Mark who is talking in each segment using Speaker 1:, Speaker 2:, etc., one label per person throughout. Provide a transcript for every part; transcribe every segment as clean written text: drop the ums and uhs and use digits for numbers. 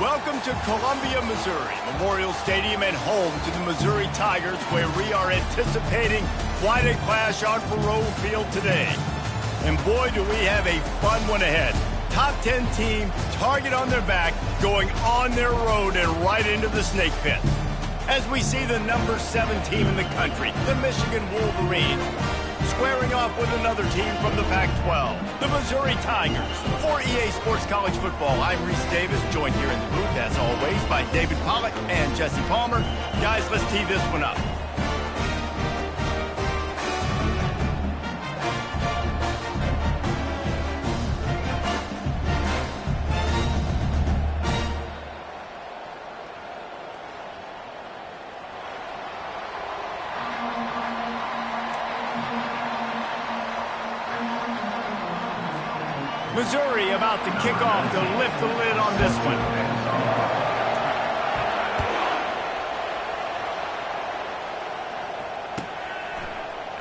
Speaker 1: Welcome to Columbia, Missouri, Memorial Stadium and home to the Missouri Tigers, where we are anticipating quite a clash on Faroe Field today. And boy, do we have a fun one ahead. Top 10 team, target on their back, going on their road and right into the snake pit. As we see the number 7 team in the country, the Michigan Wolverines, squaring off with another team from the Pac-12, the Missouri Tigers. For EA Sports College Football, I'm Reese Davis, joined here in the booth, as always, by David Pollack and Jesse Palmer. Guys, let's tee this one up. Missouri about to kick off to lift the lid on this one.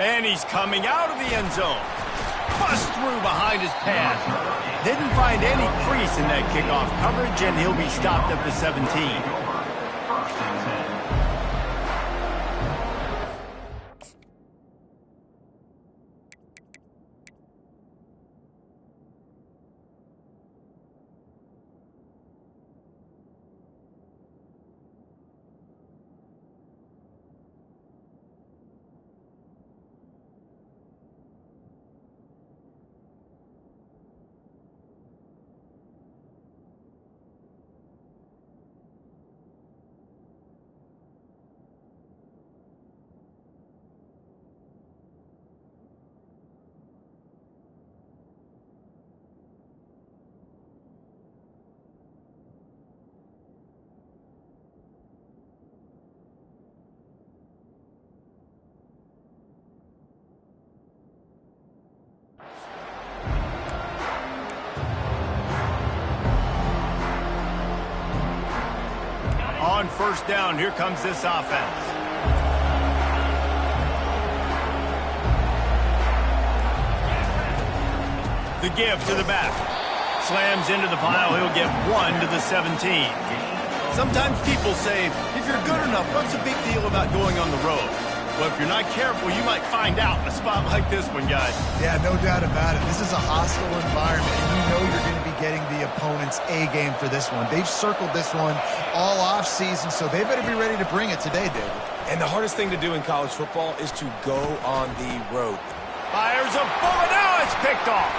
Speaker 1: And he's coming out of the end zone. Bust through behind his pass. Didn't find any crease in that kickoff coverage, and he'll be stopped at the 17. On first down, here comes this offense. The give to the back. Slams into the pile. He'll get 1 to the 17. Sometimes people say, if you're good enough, what's the big deal about going on the road? Well, if you're not careful, you might find out in a spot like this one, guys.
Speaker 2: Yeah, no doubt about it. This is a hostile environment, and you know you're going to be getting the opponent's A-game for this one. They've circled this one all off-season, so they better be ready to bring it today, David.
Speaker 3: And the hardest thing to do in college football is to go on the road.
Speaker 1: Fires a bullet. Now it's picked off.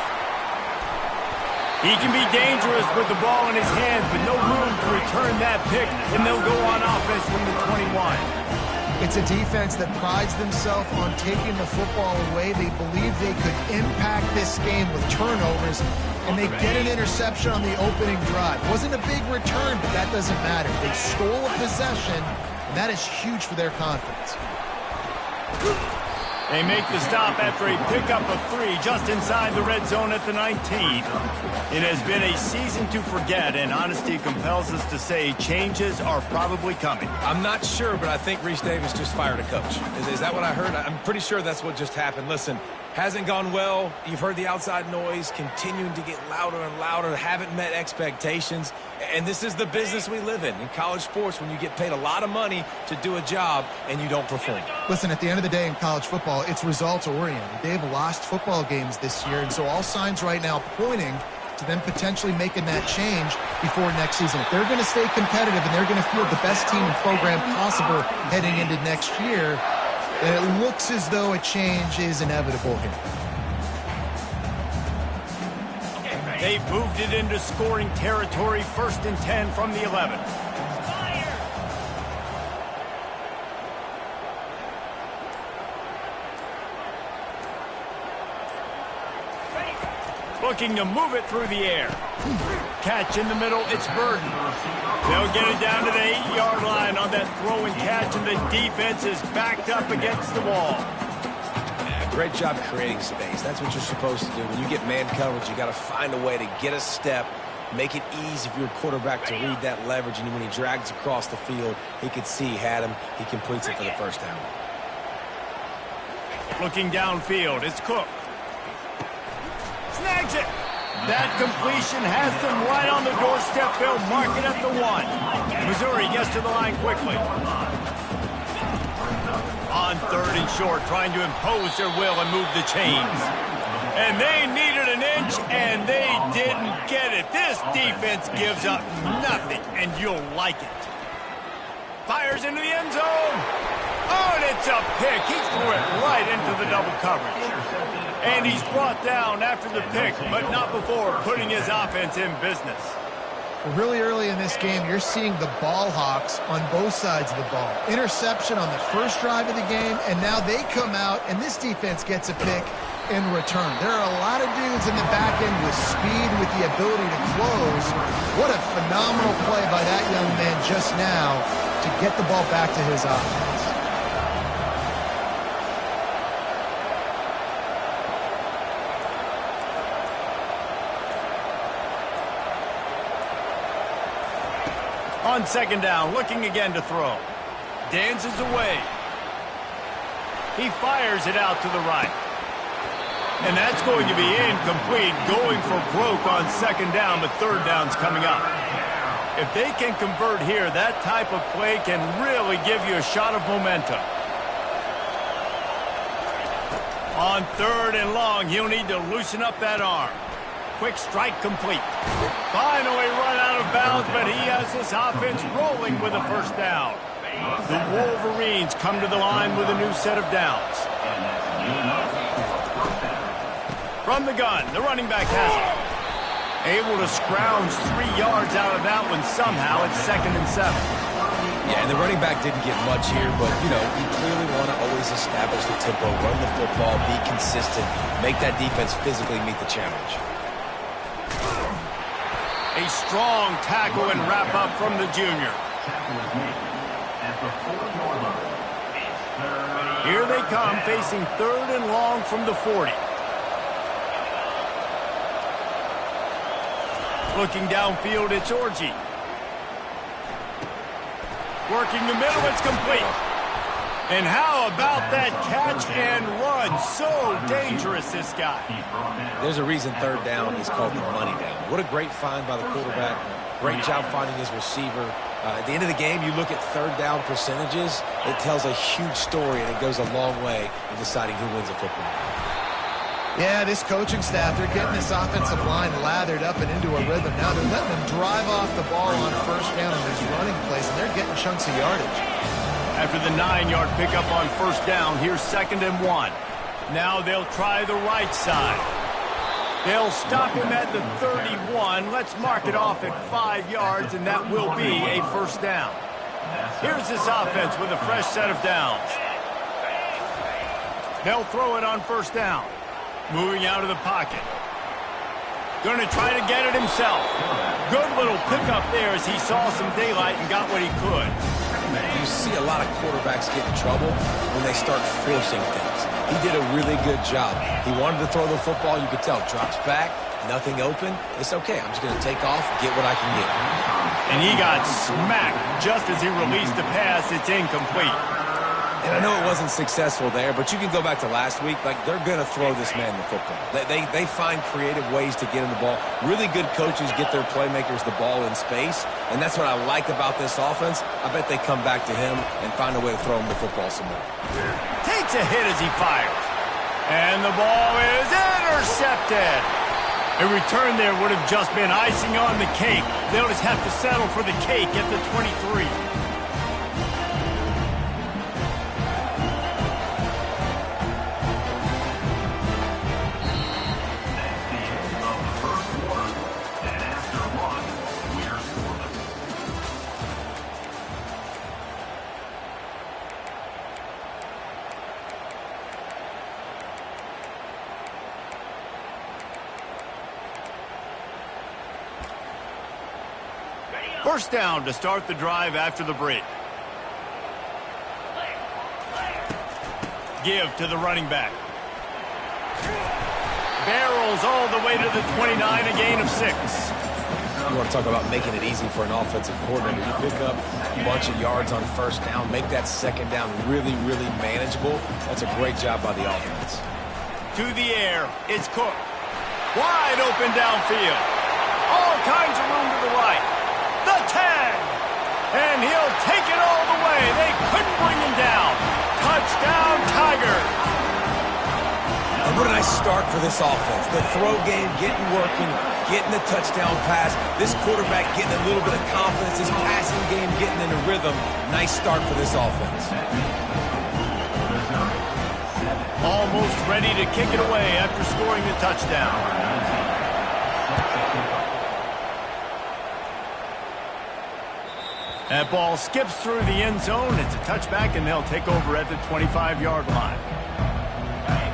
Speaker 1: He can be dangerous with the ball in his hands, but no room to return that pick, and they'll go on offense from the 21.
Speaker 2: It's a defense that prides themselves on taking the football away. They believe they could impact this game with turnovers, and they get an interception on the opening drive. Wasn't a big return, but that doesn't matter. They stole a possession, and that is huge for their confidence.
Speaker 1: They make the stop after a pickup of 3 just inside the red zone at the 19. It has been a season to forget, and honesty compels us to say changes are probably coming.
Speaker 3: I'm not sure, but I think Reese Davis just fired a coach. Is that what I heard? I'm pretty sure that's what just happened. Listen, hasn't gone well. You've heard the outside noise continuing to get louder and louder. Haven't met expectations. And this is the business we live in college sports, when you get paid a lot of money to do a job and you don't perform.
Speaker 2: Listen, at the end of the day in college football, it's results-oriented. They've lost football games this year, and so all signs right now pointing to them potentially making that change before next season. If they're going to stay competitive and they're going to field the best team and program possible heading into next year, then it looks as though a change is inevitable here.
Speaker 1: They've moved it into scoring territory, 1st and 10 from the 11. Looking to move it through the air. Catch in the middle, it's Burden. They'll get it down to the 8-yard line on that throw and catch, and the defense is backed up against the wall.
Speaker 3: Great job creating space. That's what you're supposed to do. When you get man coverage, you got to find a way to get a step, make it easy for your quarterback to read that leverage, and when he drags across the field, he could see he had him. He completes it for the first down.
Speaker 1: Looking downfield, it's Cook. Snags it. That completion has them right on the doorstep. They'll mark it at the 1. Missouri gets to the line quickly. On 3rd and short, trying to impose their will and move the chains. And they needed an inch, and they didn't get it. This defense gives up nothing, and you'll like it. Fires into the end zone. Oh, and it's a pick. He threw it right into the double coverage. And he's brought down after the pick, but not before putting his offense in business.
Speaker 2: Well, really early in this game, you're seeing the ball hawks on both sides of the ball. Interception on the first drive of the game, and now they come out, and this defense gets a pick in return. There are a lot of dudes in the back end with speed, with the ability to close. What a phenomenal play by that young man just now to get the ball back to his offense.
Speaker 1: On 2nd down, looking again to throw. Dances away. He fires it out to the right. And that's going to be incomplete, going for broke on 2nd down, but 3rd down's coming up. If they can convert here, that type of play can really give you a shot of momentum. On 3rd and long, he'll need to loosen up that arm. Quick strike complete. Finally run out of bounds, but he has this offense rolling with a 1st down. The Wolverines come to the line with a new set of downs. From the gun, the running back has it. Able to scrounge 3 yards out of that one somehow. It's 2nd and 7.
Speaker 3: Yeah, and the running back didn't get much here, but, you know, you clearly want to always establish the tempo, run the football, be consistent, make that defense physically meet the challenge.
Speaker 1: A strong tackle and wrap-up from the junior. Here they come, facing 3rd and long from the 40. Looking downfield, it's Orji. Working the middle, it's complete. And how about that catch and run? So dangerous, this guy.
Speaker 3: There's a reason 3rd down is called the money down. What a great find by the quarterback. Great job finding his receiver. At the end of the game, you look at 3rd down percentages. It tells a huge story, and it goes a long way in deciding who wins a football.
Speaker 2: Yeah, this coaching staff, they're getting this offensive line lathered up and into a rhythm. Now they're letting them drive off the ball on 1st down in these running plays, and they're getting chunks of yardage.
Speaker 1: After the 9-yard pickup on 1st down, here's 2nd and 1. Now they'll try the right side. They'll stop him at the 31. Let's mark it off at 5 yards, and that will be a 1st down. Here's this offense with a fresh set of downs. They'll throw it on 1st down. Moving out of the pocket. Going to try to get it himself. Good little pickup there as he saw some daylight and got what he could.
Speaker 3: You see a lot of quarterbacks get in trouble when they start forcing things. He did a really good job. He wanted to throw the football. You could tell. Drops back, nothing open. It's okay. I'm just going to take off, get what I can get.
Speaker 1: And he got smacked just as he released the pass. It's incomplete.
Speaker 3: And I know it wasn't successful there, but you can go back to last week. Like, they're going to throw this man the football. They find creative ways to get him the ball. Really good coaches get their playmakers the ball in space, and that's what I like about this offense. I bet they come back to him and find a way to throw him the football some more.
Speaker 1: Takes a hit as he fires. And the ball is intercepted. A return there would have just been icing on the cake. They'll just have to settle for the cake at the 23. First down to start the drive after the break. Give to the running back. Barrels all the way to the 29, a gain of 6.
Speaker 3: You want to talk about making it easy for an offensive coordinator. You pick up a bunch of yards on 1st down, make that 2nd down really, really manageable. That's a great job by the offense.
Speaker 1: To the air, it's Cook. Wide open downfield. All kinds of room to the right. The tag. And he'll take it all the way. They couldn't bring him down. Touchdown, Tigers.
Speaker 3: And what a nice start for this offense. The throw game getting working, getting the touchdown pass. This quarterback getting a little bit of confidence. His passing game getting into rhythm. Nice start for this offense.
Speaker 1: Almost ready to kick it away after scoring the touchdown. That ball skips through the end zone. It's a touchback, and they'll take over at the 25-yard line.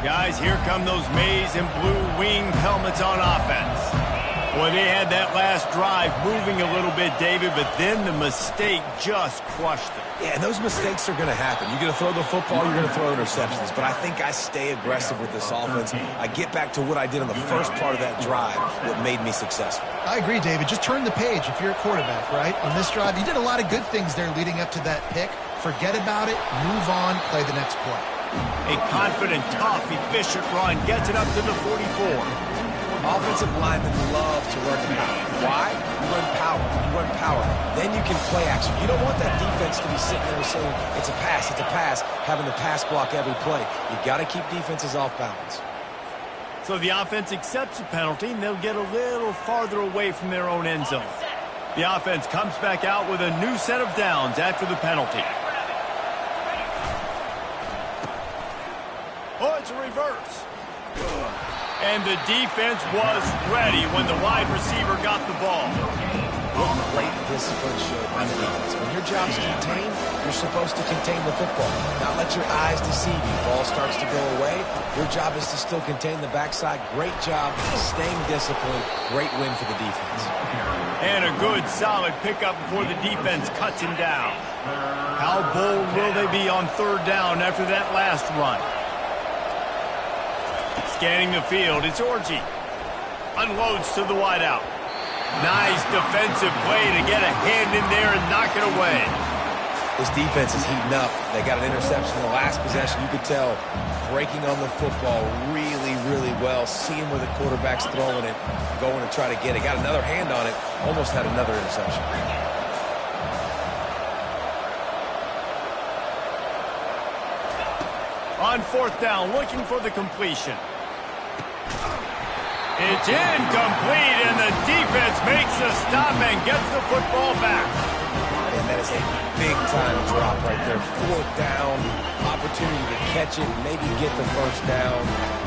Speaker 1: Guys, here come those maize and blue winged helmets on offense. Boy, they had that last drive moving a little bit, David, but then the mistake just crushed them.
Speaker 3: Yeah, and those mistakes are going to happen. You're going to throw the football, you're going to throw interceptions. But I think I stay aggressive with this offense. I get back to what I did on the first part of that drive that made me successful.
Speaker 2: I agree, David. Just turn the page if you're a quarterback, right? On this drive, you did a lot of good things there leading up to that pick. Forget about it, move on, play the next play.
Speaker 1: A confident, tough, efficient run gets it up to the 44.
Speaker 3: Offensive linemen love to run the power. Why? You run power. You run power. Then you can play action. You don't want that defense to be sitting there saying, it's a pass, having to pass block every play. You got to keep defenses off balance.
Speaker 1: So the offense accepts the penalty, and they'll get a little farther away from their own end zone. The offense comes back out with a new set of downs after the penalty. Oh, it's a reverse. And the defense was ready when the wide receiver got the ball.
Speaker 3: What great discipline showed by the defense. When your job's contained, you're supposed to contain the football. Not let your eyes deceive you. Ball starts to go away. Your job is to still contain the backside. Great job staying disciplined. Great win for the defense.
Speaker 1: And a good, solid pickup before the defense cuts him down. How bold will they be on third down after that last run? Scanning the field, it's Orgy. Unloads to the wideout. Nice defensive play to get a hand in there and knock it away.
Speaker 3: This defense is heating up. They got an interception in the last possession. You could tell breaking on the football really, really well. Seeing where the quarterback's throwing it, going to try to get it. Got another hand on it. Almost had another interception.
Speaker 1: On fourth down, looking for the completion. It's incomplete, and the defense makes a stop and gets the football back.
Speaker 3: And that is a big-time drop right there. Fourth down, opportunity to catch it, maybe get the first down.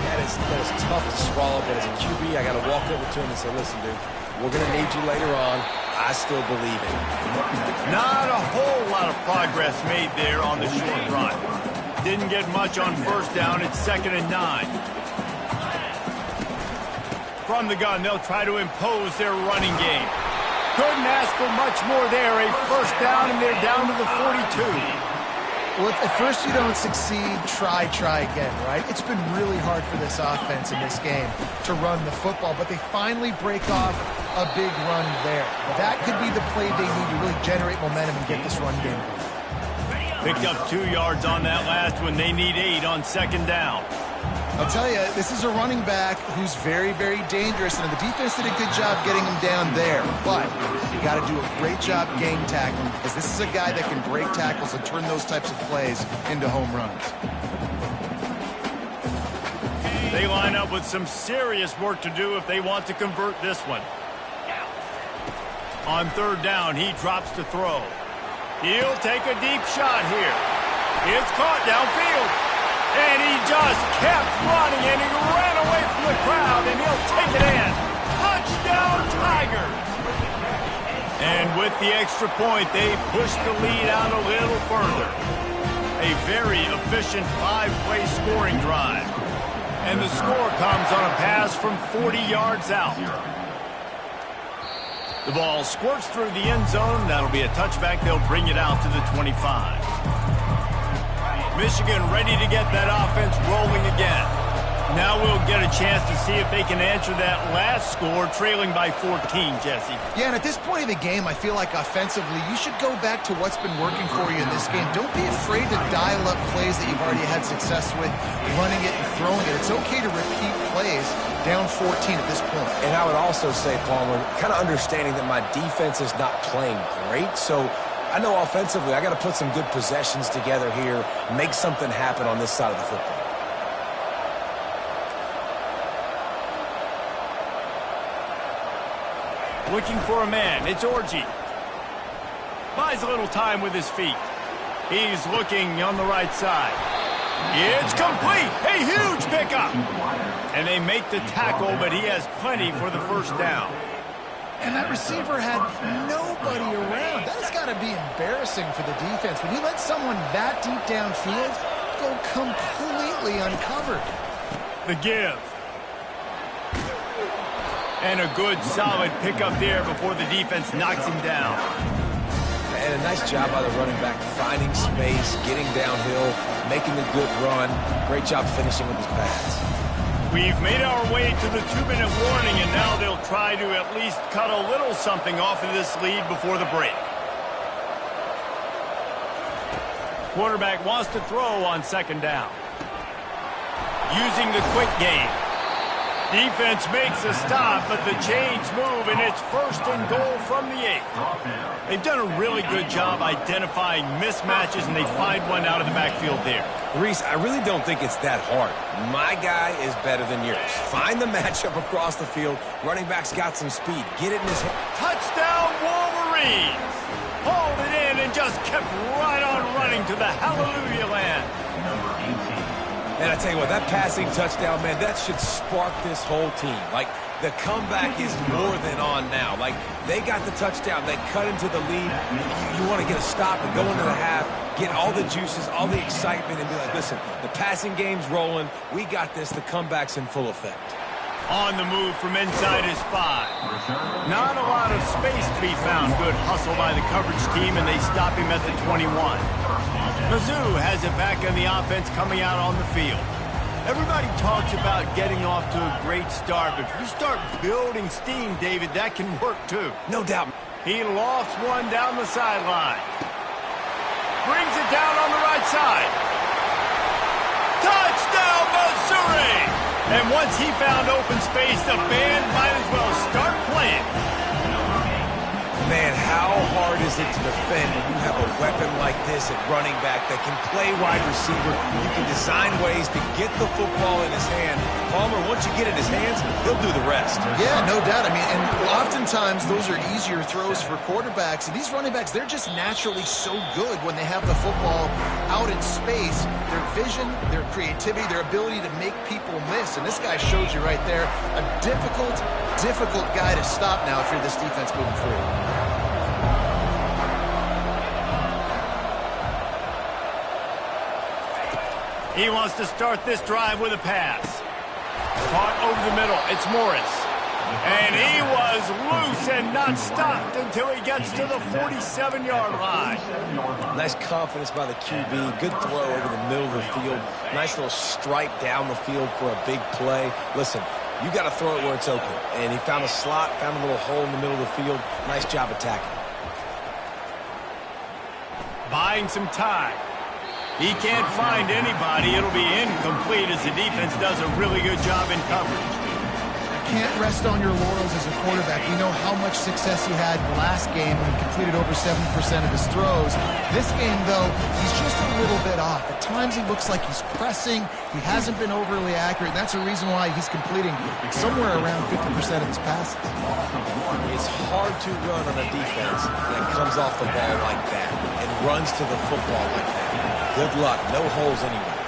Speaker 3: That is tough to swallow, but as a QB, I got to walk over to him and say, listen, dude, we're going to need you later on. I still believe it.
Speaker 1: Not a whole lot of progress made there on the short run. Didn't get much on first down. It's 2nd and 9. From the gun, they'll try to impose their running game. Couldn't ask for much more there. A first down, and they're down to the 42.
Speaker 2: Well, if at first you don't succeed, try again, right? It's been really hard for this offense in this game to run the football, but they finally break off a big run there. That could be the play they need to really generate momentum and get this run game going.
Speaker 1: Picked up 2 yards on that last one. They need 8 on 2nd down.
Speaker 2: I'll tell you, this is a running back who's very, very dangerous, and the defense did a good job getting him down there. But you got to do a great job game tackling, because this is a guy that can break tackles and turn those types of plays into home runs.
Speaker 1: They line up with some serious work to do if they want to convert this one. On third down, he drops to throw. He'll take a deep shot here. It's caught downfield. And he just kept running, and he ran away from the crowd, and he'll take it in. Touchdown, Tigers! And with the extra point, they push the lead out a little further. A very efficient 5-play scoring drive. And the score comes on a pass from 40 yards out. The ball squirts through the end zone. That'll be a touchback. They'll bring it out to the 25. Michigan ready to get that offense rolling again. Now we'll get a chance to see if they can answer that last score, trailing by 14, Jesse.
Speaker 2: Yeah, and at this point of the game, I feel like offensively, you should go back to what's been working for you in this game. Don't be afraid to dial up plays that you've already had success with, running it and throwing it. It's okay to repeat plays down 14 at this point.
Speaker 3: And I would also say, Palmer, kind of understanding that my defense is not playing great, so I know offensively I got to put some good possessions together here, make something happen on this side of the football.
Speaker 1: Looking for a man. It's Orji. Buys a little time with his feet. He's looking on the right side. It's complete. A huge pickup. And they make the tackle, but he has plenty for the first down.
Speaker 2: And that receiver had nobody around. That has got to be embarrassing for the defense. When you let someone that deep downfield go completely uncovered.
Speaker 1: The give. And a good, solid pickup there before the defense knocks him down.
Speaker 3: And a nice job by the running back, finding space, getting downhill, making a good run. Great job finishing with his pass.
Speaker 1: We've made our way to the 2-minute warning, and now they'll try to at least cut a little something off of this lead before the break. Quarterback wants to throw on second down. Using the quick game. Defense makes a stop, but the chains move, and it's first and goal from the 8. They've done a really good job identifying mismatches, and they find one out of the backfield there.
Speaker 3: Reese, I really don't think it's that hard. My guy is better than yours. Find the matchup across the field. Running back's got some speed. Get it in his hand.
Speaker 1: Touchdown, Wolverines! Hauled it in and just kept right on running to the hallelujah land.
Speaker 3: And I tell you what, that passing touchdown, man, that should spark this whole team. Like, the comeback is more than on now. Like, they got the touchdown. They cut into the lead. You want to get a stop and go into the half, get all the juices, all the excitement, and be like, listen, the passing game's rolling. We got this. The comeback's in full effect.
Speaker 1: On the move from inside his 5. Not a lot of space to be found. Good hustle by the coverage team, and they stop him at the 21. Mizzou has it back on the offense coming out on the field. Everybody talks about getting off to a great start, but if you start building steam, David, that can work too.
Speaker 3: No doubt.
Speaker 1: He lofts one down the sideline. Brings it down on the right side. Touchdown, Missouri! And once he found open space, the band might as well start playing.
Speaker 3: Man, how hard is it to defend when you have a weapon like this at running back that can play wide receiver? You can design ways to get the football in his hand. Palmer, once you get it in his hands, he'll do the rest.
Speaker 2: Yeah, no doubt. I mean, and oftentimes those are easier throws for quarterbacks. And these running backs, they're just naturally so good when they have the football out in space. Their vision, their creativity, their ability to make people miss. And this guy showed you right there, a difficult guy to stop now if you're this defense moving forward.
Speaker 1: He wants to start this drive with a pass. Caught over the middle. It's Morris. And he was loose and not stopped until he gets to the 47-yard line.
Speaker 3: Nice confidence by the QB. Good throw over the middle of the field. Nice little stripe down the field for a big play. Listen, you got to throw it where it's open. And he found a slot, found a little hole in the middle of the field. Nice job attacking.
Speaker 1: Buying some time. He can't find anybody. It'll be incomplete as the defense does a really good job in coverage.
Speaker 2: Can't rest on your laurels as a quarterback. We know how much success he had last game when he completed over 70% of his throws. This game, though, he's just a little bit off. At times he looks like he's pressing. He hasn't been overly accurate, and that's a reason why he's completing somewhere around 50% of his passes.
Speaker 3: It's hard to run on a defense that comes off the ball like that and runs to the football like that. Good luck. No holes anywhere.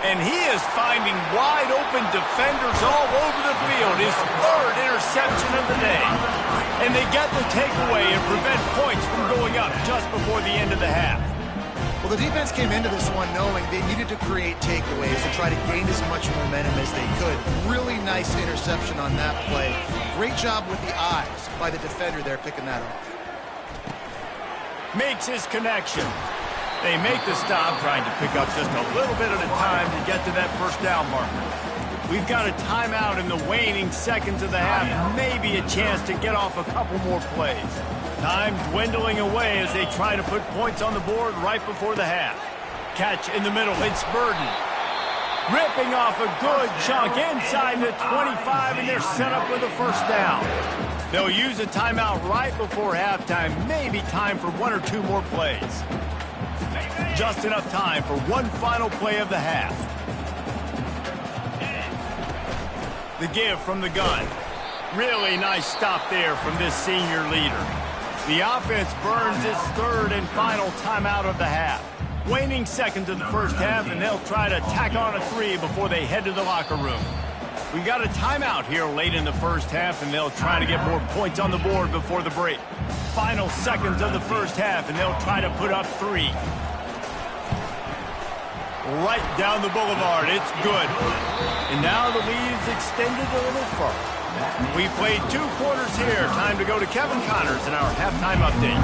Speaker 1: And he is finding wide-open defenders all over the field. His third interception of the day. And they get the takeaway and prevent points from going up just before the end of the half.
Speaker 2: Well, the defense came into this one knowing they needed to create takeaways to try to gain as much momentum as they could. Really nice interception on that play. Great job with the eyes by the defender there picking that off.
Speaker 1: Makes his connection. They make the stop, trying to pick up just a little bit at a time to get to that first down marker. We've got a timeout in the waning seconds of the half, maybe a chance to get off a couple more plays. Time dwindling away as they try to put points on the board right before the half. Catch in the middle, it's Burden. Ripping off a good chunk inside the 25, and they're set up with a first down. They'll use a timeout right before halftime, maybe time for one or two more plays. Just enough time for one final play of the half. The give from the gun. Really nice stop there from this senior leader. The offense burns its third and final timeout of the half. Waning seconds of the first half, and they'll try to tack on a 3 before they head to the locker room. We've got a timeout here late in the first half, and they'll try to get more points on the board before the break. Final seconds of the first half, and they'll try to put up 3. Right down the boulevard, it's good. And now the lead's extended a little further. We played 2 quarters here. Time to go to Kevin Connors in our halftime update.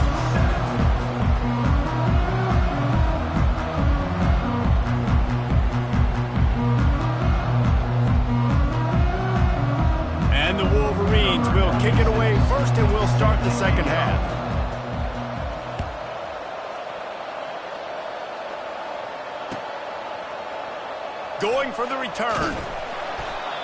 Speaker 1: And the Wolverines will kick it away first, and we'll start the second half. Going for the return.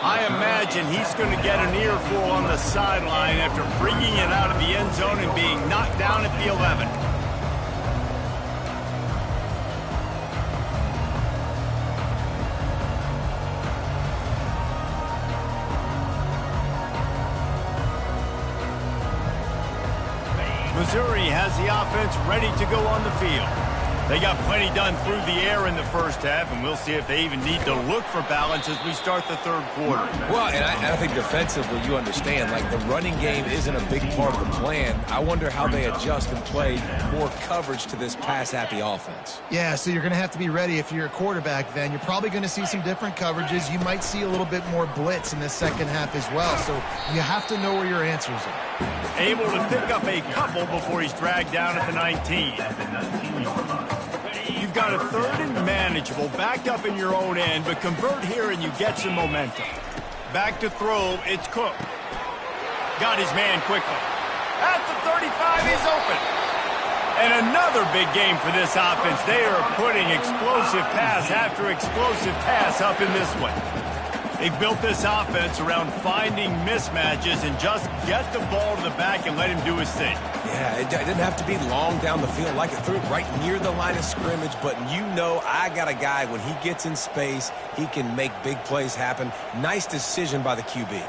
Speaker 1: I imagine he's going to get an earful on the sideline after bringing it out of the end zone and being knocked down at the 11. Missouri has the offense ready to go on the field. They got plenty done through the air in the first half, and we'll see if they even need to look for balance as we start the third quarter.
Speaker 3: Well, and I think defensively, you understand, like the running game isn't a big part of the plan. I wonder how they adjust and play more coverage to this pass-happy offense.
Speaker 2: Yeah, so you're going to have to be ready if you're a quarterback then. You're probably going to see some different coverages. You might see a little bit more blitz in the second half as well, so you have to know where your answers are.
Speaker 1: Able to pick up a couple before he's dragged down at the 19. You've got a third and manageable, backed up in your own end, but convert here and you get some momentum. Back to throw, it's Cook. Got his man quickly. At the 35, he's open. And another big game for this offense. They are putting explosive pass after explosive pass up in this one. They've built this offense around finding mismatches and just get the ball to the back and let him do his thing.
Speaker 3: Yeah, it didn't have to be long down the field. Like it threw it right near the line of scrimmage, but you know I got a guy, when he gets in space, he can make big plays happen. Nice decision by the QB.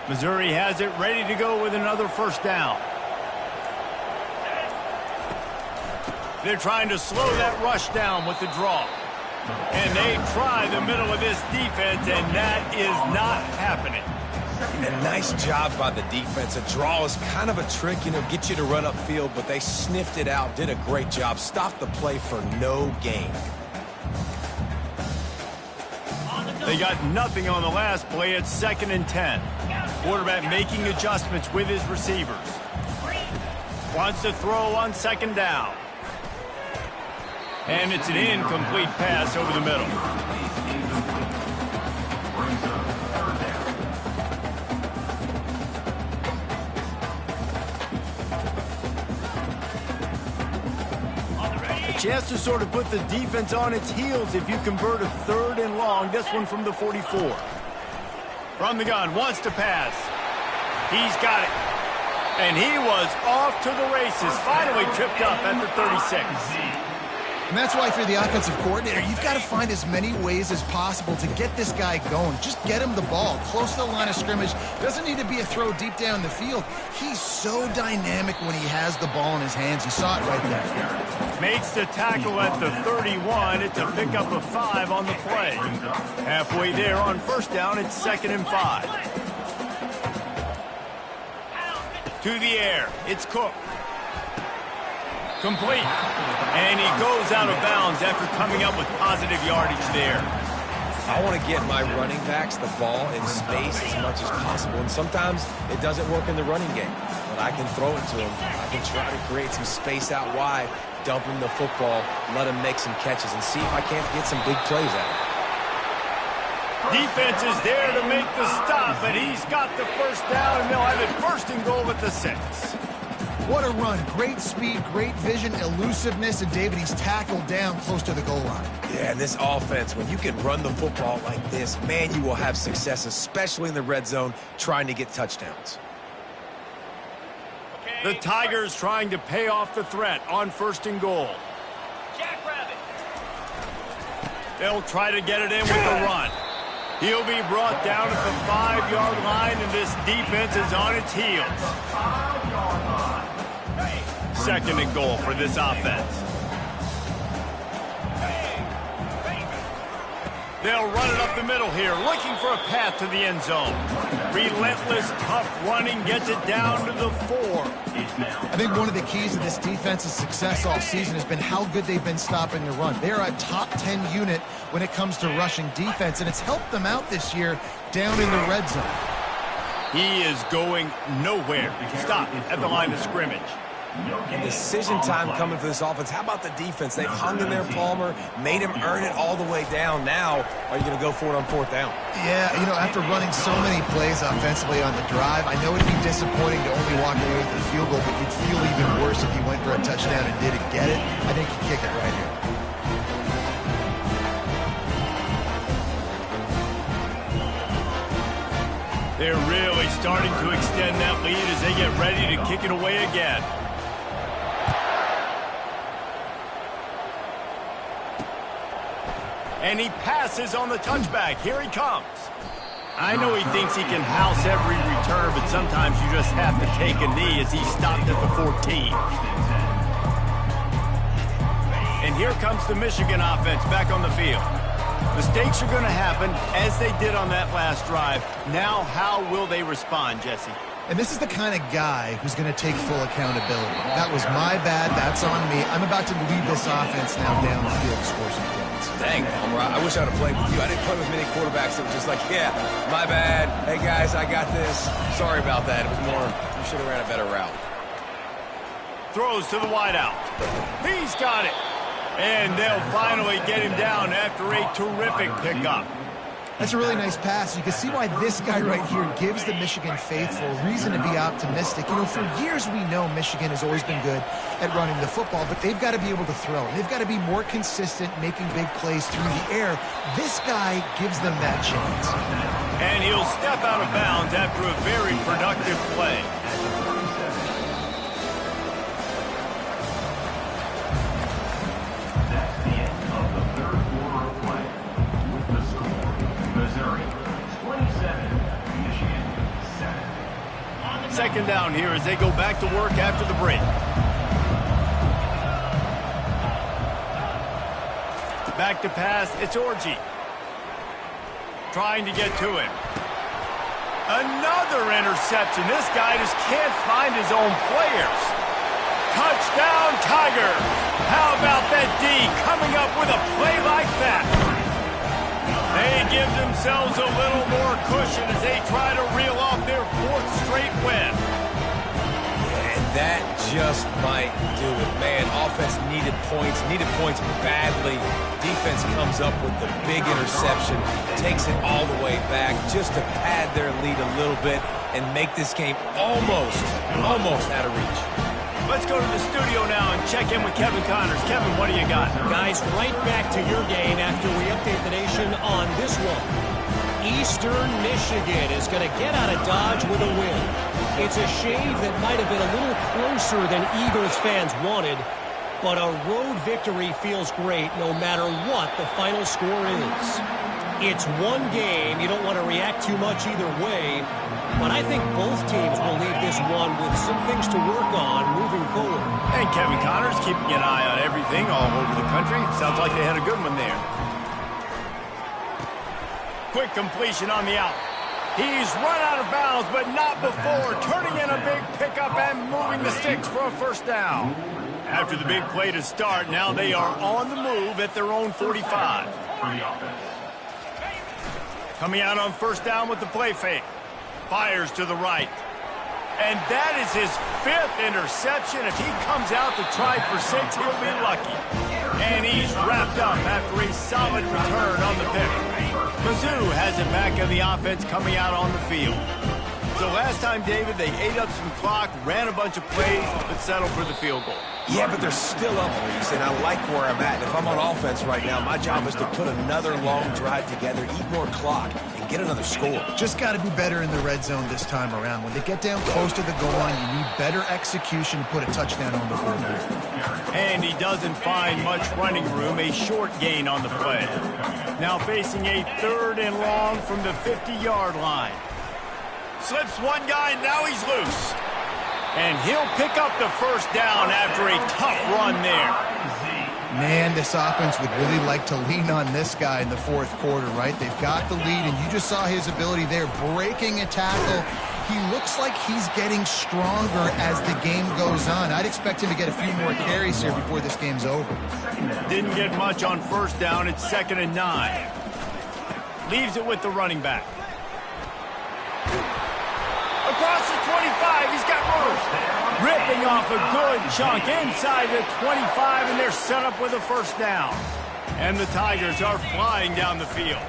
Speaker 1: Missouri has it ready to go with another first down. They're trying to slow that rush down with the draw. And they try the middle of this defense, and that is not happening.
Speaker 3: And nice job by the defense. A draw is kind of a trick, get you to run upfield, but they sniffed it out, did a great job, stopped the play for no gain.
Speaker 1: They got nothing on the last play. It's 2nd and 10. Quarterback making adjustments with his receivers. Wants to throw on 2nd down. And it's an incomplete pass over the middle. A chance to sort of put the defense on its heels if you convert a 3rd and long. This one from the 44. From the gun, wants to pass. He's got it. And he was off to the races. Finally tripped up at the 36.
Speaker 2: And that's why, if you're the offensive coordinator, you've got to find as many ways as possible to get this guy going. Just get him the ball close to the line of scrimmage. Doesn't need to be a throw deep down the field. He's so dynamic when he has the ball in his hands. You saw it right there.
Speaker 1: Makes the tackle at the 31. It's a pickup of 5 on the play. Halfway there on first down, it's 2nd and 5. To the air, it's Cook. Complete. And he goes out of bounds after coming up with positive yardage there.
Speaker 3: I want to get my running backs the ball in space as much as possible. And sometimes it doesn't work in the running game. But I can throw it to them. I can try to create some space out wide. dump him the football, let him make some catches, and see if I can't get some big plays out of him.
Speaker 1: Defense is there to make the stop, but he's got the first down, and they'll have it first and goal at the 6.
Speaker 2: What a run. Great speed, great vision, elusiveness, and David, he's tackled down close to the goal line.
Speaker 3: Yeah, and this offense, when you can run the football like this, man, you will have success, especially in the red zone, trying to get touchdowns.
Speaker 1: The Tigers trying to pay off the threat on first and goal. They'll try to get it in with the run. He'll be brought down at the 5-yard line, and this defense is on its heels. Second and goal for this offense. They'll run it up the middle here, looking for a path to the end zone. Relentless, tough running gets it down to the 4.
Speaker 2: I think one of the keys to this defense's success all season has been how good they've been stopping the run. They're a top 10 unit when it comes to rushing defense, and it's helped them out this year down in the red zone.
Speaker 1: He is going nowhere. Stop at the line of scrimmage.
Speaker 3: And decision time coming for this offense. How about the defense? They've hung in there, Palmer, made him earn it all the way down. Now, are you going to go for it on 4th down?
Speaker 2: Yeah, you know, after running so many plays offensively on the drive, I know it'd be disappointing to only walk away with the field goal, but you'd feel even worse if you went for a touchdown and didn't get it. I think you kick it right here.
Speaker 1: They're really starting to extend that lead as they get ready to kick it away again. And he passes on the touchback. Here he comes. I know he thinks he can house every return, but sometimes you just have to take a knee as he stopped at the 14. And here comes the Michigan offense back on the field. Mistakes are going to happen, as they did on that last drive. Now, how will they respond, Jesse?
Speaker 2: And this is the kind of guy who's going to take full accountability. That was my bad. That's on me. I'm about to lead this offense now down the field to score some points.
Speaker 3: Dang, Palmer, I wish I'd have played with you. I didn't play with many quarterbacks that were just like, yeah, my bad. Hey, guys, I got this. Sorry about that. It was more, you should have ran a better route.
Speaker 1: Throws to the wideout. He's got it. And they'll finally get him down after a terrific pickup.
Speaker 2: That's a really nice pass. You can see why this guy right here gives the Michigan faithful reason to be optimistic. You know, for years we know Michigan has always been good at running the football, but they've got to be able to throw. They've got to be more consistent making big plays through the air. This guy gives them that chance.
Speaker 1: And he'll step out of bounds after a very productive play. Second down here as they go back to work after the break. Back to pass, it's Orji. Trying to get to him. Another interception. This guy just can't find his own players. Touchdown, Tiger. How about that D coming up with a play like that? They give themselves a little more cushion as they try to reel off their 4th straight win.
Speaker 3: And that just might do it. Man, offense needed points badly. Defense comes up with the big interception, takes it all the way back just to pad their lead a little bit and make this game almost out of reach.
Speaker 1: Let's go to the studio now and check in with Kevin Connors. Kevin, what do you got?
Speaker 4: Guys, right back to your game after we update the nation on this one. Eastern Michigan is going to get out of Dodge with a win. It's a shave that might have been a little closer than Eagles fans wanted, but a road victory feels great no matter what the final score is. It's one game. You don't want to react too much either way, but I think both teams will leave this one with some things to work on moving forward.
Speaker 1: And Kevin Connors keeping an eye on everything all over the country. Sounds like they had a good one there. Quick completion on the out. He's run out of bounds, but not before. Turning in a big pickup and moving the sticks for a first down. After the big play to start, now they are on the move at their own 45. Coming out on first down with the play fake. Fires to the right. And that is his 5th interception. If he comes out to try for 6, he'll be lucky. And he's wrapped up after a solid return on the pick. Mizzou has it back in the offense coming out on the field. So last time, David, they ate up some clock, ran a bunch of plays, but settled for the field goal.
Speaker 3: Yeah, but they're still up, Reese, and I like where I'm at. If I'm on offense right now, my job is to put another long drive together, eat more clock, and get another score.
Speaker 2: Just got to be better in the red zone this time around. When they get down close to the goal line, you need better execution to put a touchdown on the board.
Speaker 1: And he doesn't find much running room, a short gain on the play. Now facing a 3rd and long from the 50-yard line. Slips one guy, now he's loose. And he'll pick up the first down after a tough run there.
Speaker 2: Man, this offense would really like to lean on this guy in the 4th quarter, right? They've got the lead, and you just saw his ability there, breaking a tackle. He looks like he's getting stronger as the game goes on. I'd expect him to get a few more carries here before this game's over.
Speaker 1: Didn't get much on first down. It's 2nd and 9. Leaves it with the running back. Across the 25, he's got room. Ripping off a good chunk inside the 25, and they're set up with a first down. And the Tigers are flying down the field.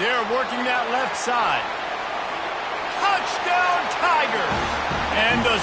Speaker 1: They're working that left side. Touchdown, Tigers! And the